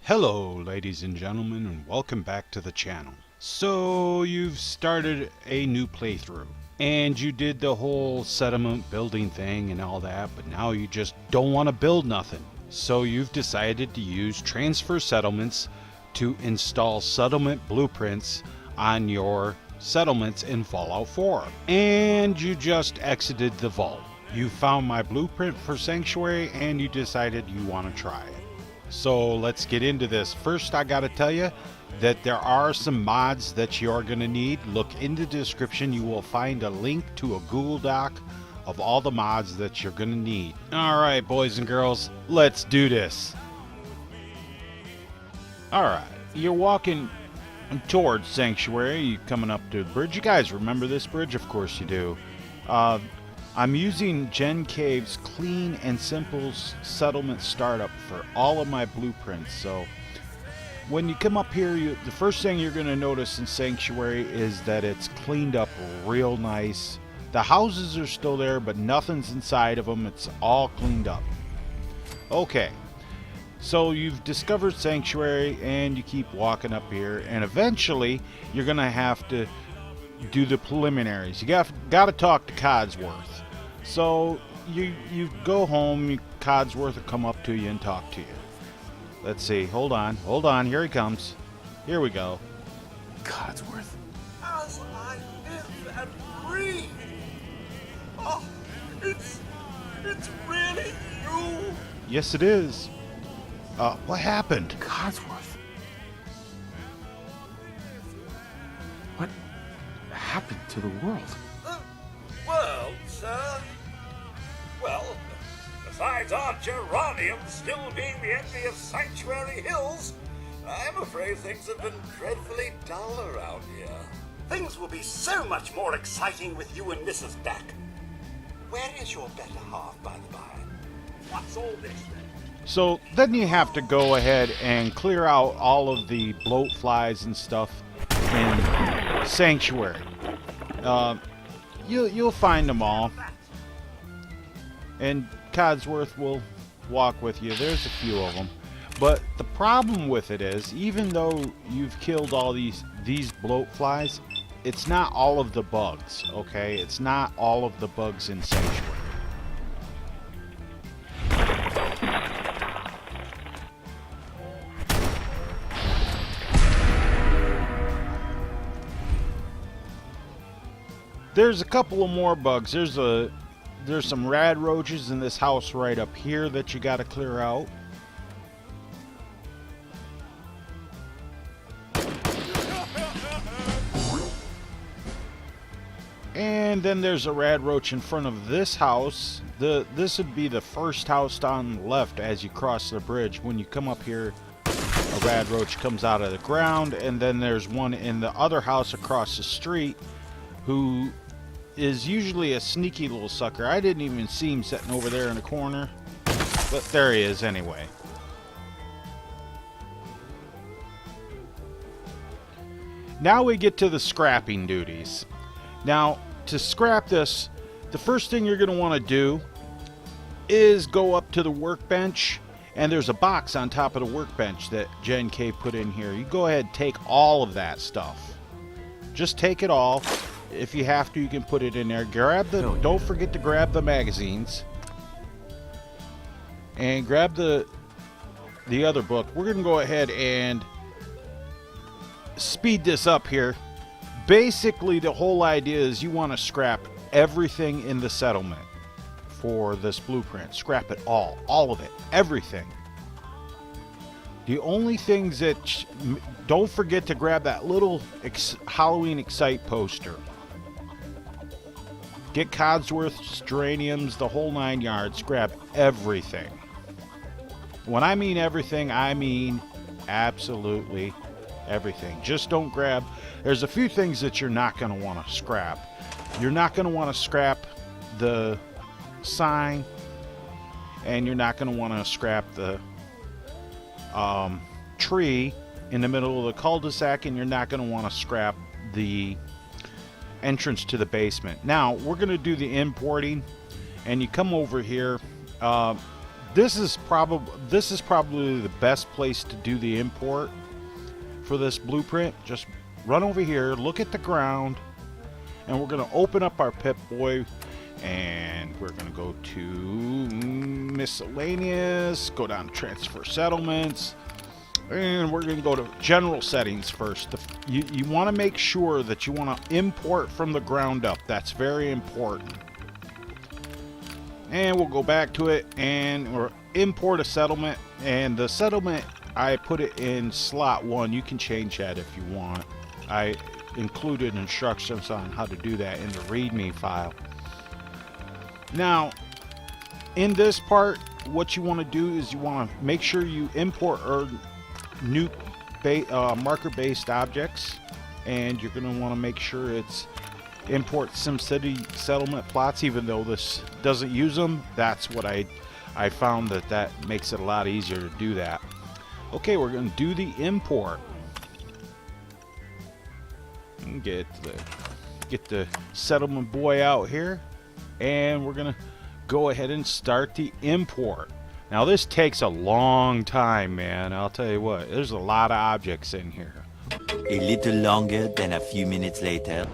Hello ladies and gentlemen, and welcome back to the channel. So you've started a new playthrough and you did the whole settlement building thing and all that, but now you just don't want to build nothing. So you've decided to use transfer settlements to install settlement blueprints on your settlements in Fallout 4. And you just exited the vault. You found my blueprint for Sanctuary and you decided you want to try it. So let's get into this. First, I gotta tell you that there are some mods that you're gonna need. Look in the description, you will find a link to a Google Doc of all the mods that you're gonna need. Alright, boys and girls, let's do this. Alright, you're walking towards Sanctuary. You're coming up to the bridge. You guys remember this bridge? Of course you do. I'm using Gen Cave's clean and simple settlement startup for all of my blueprints. So when you come up here, the first thing you're going to notice in Sanctuary is that it's cleaned up real nice. The houses are still there, but nothing's inside of them. It's all cleaned up. Okay, so you've discovered Sanctuary and you keep walking up here, and eventually you're going to have to do the preliminaries. You got to talk to Codsworth. So you go home, Codsworth will come up to you and talk to you. Let's see, hold on, here he comes. Here we go. Codsworth. As I live and breathe. Oh, it's really you. Yes, it is. What happened? Codsworth. What happened to the world? Well, sir. Well, besides our geranium still being the envy of Sanctuary Hills, I'm afraid things have been dreadfully dull around here. Things will be so much more exciting with you and Mrs. back. Where is your better half, by the by? What's all this then? So then you have to go ahead and clear out all of the bloat flies and stuff in Sanctuary. You'll find them all, and Codsworth will walk with you. There's a few of them, but the problem with it is, even though you've killed all these bloat flies, it's not all of the bugs. Okay, it's not all of the bugs in Sanctuary. There's a couple of more bugs. There's some rad roaches in this house right up here that you got to clear out. And then there's a rad roach in front of this house. This would be the first house on the left as you cross the bridge. When you come up here, a rad roach comes out of the ground, and then there's one in the other house across the street who is usually a sneaky little sucker. I didn't even see him sitting over there in the corner, but there he is anyway. Now we get to the scrapping duties. Now, to scrap this, the first thing you're going to want to do is go up to the workbench, and there's a box on top of the workbench that Gen K put in here. You go ahead and take all of that stuff. Just take it all. If you have to, you can put it in there. Don't forget to grab the magazines. And grab the other book. We're going to go ahead and speed this up here. Basically, the whole idea is you want to scrap everything in the settlement for this blueprint. Scrap it all of it, everything. The only things that... don't forget to grab that little Halloween Excite poster. Get Codsworth's geraniums, the whole 9 yards. Grab everything. When I mean everything, I mean absolutely everything. Just don't grab... There's a few things that you're not going to want to scrap. You're not going to want to scrap the sign, and you're not going to want to scrap the tree in the middle of the cul-de-sac, and you're not going to want to scrap the entrance to the basement. Now we're going to do the importing, and you come over here. This is probably the best place to do the import for this blueprint. Just run over here, look at the ground, and we're going to open up our Pip-Boy, and we're going to go to miscellaneous, go down to transfer settlements, and we're going to go to general settings first. You want to make sure that you want to import from the ground up. That's very important. And we'll go back to it and we'll import a settlement. And the settlement, I put it in slot 1. You can change that if you want. I included instructions on how to do that in the README file. Now, in this part, what you want to do is you want to make sure you import new marker-based objects, and you're going to want to make sure it's import SimCity settlement plots. Even though this doesn't use them, that's what I found that makes it a lot easier to do that. Okay, we're going to do the import. Get the settlement boy out here, and we're going to go ahead and start the import. Now this takes a long time, man. I'll tell you what, there's a lot of objects in here. A little longer than a few minutes later.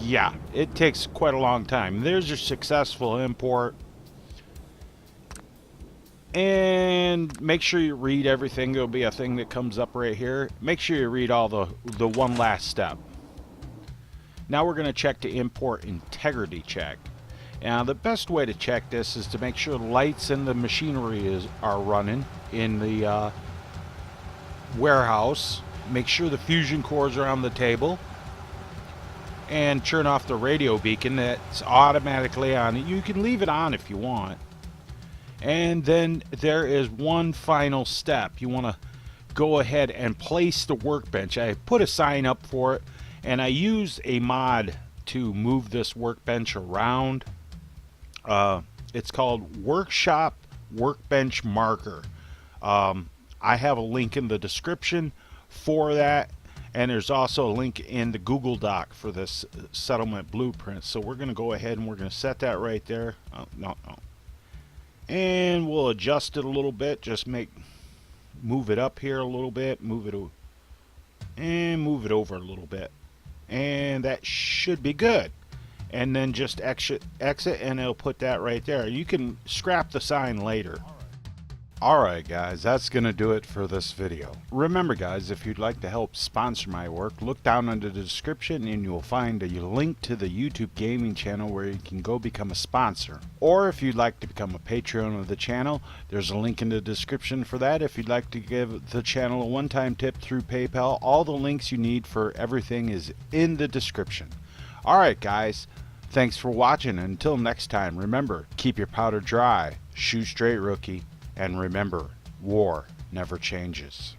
Yeah, it takes quite a long time. There's your successful import. And make sure you read everything. There'll be a thing that comes up right here. Make sure you read all the one last step. Now we're going to check the import integrity check. Now the best way to check this is to make sure the lights and the machinery are running in the warehouse. Make sure the fusion cores are on the table. And turn off the radio beacon that's automatically on. You can leave it on if you want. And then there is one final step. You want to go ahead and place the workbench. I put a sign up for it, and I use a mod to move this workbench around. It's called Workshop Workbench Marker. I have a link in the description for that, and there's also a link in the Google Doc for this settlement blueprint. So we're going to go ahead and we're going to set that right there. Oh, no. And we'll adjust it a little bit. Just move it up here a little bit, move it over a little bit, and that should be good. And then just exit, and it'll put that right there. You can scrap the sign later. Alright guys, that's going to do it for this video. Remember guys, if you'd like to help sponsor my work, look down under the description and you'll find a link to the YouTube gaming channel where you can go become a sponsor. Or if you'd like to become a Patreon of the channel, there's a link in the description for that. If you'd like to give the channel a one-time tip through PayPal, all the links you need for everything is in the description. Alright guys, thanks for watching. Until next time, remember, keep your powder dry, shoot straight rookie. And remember, war never changes.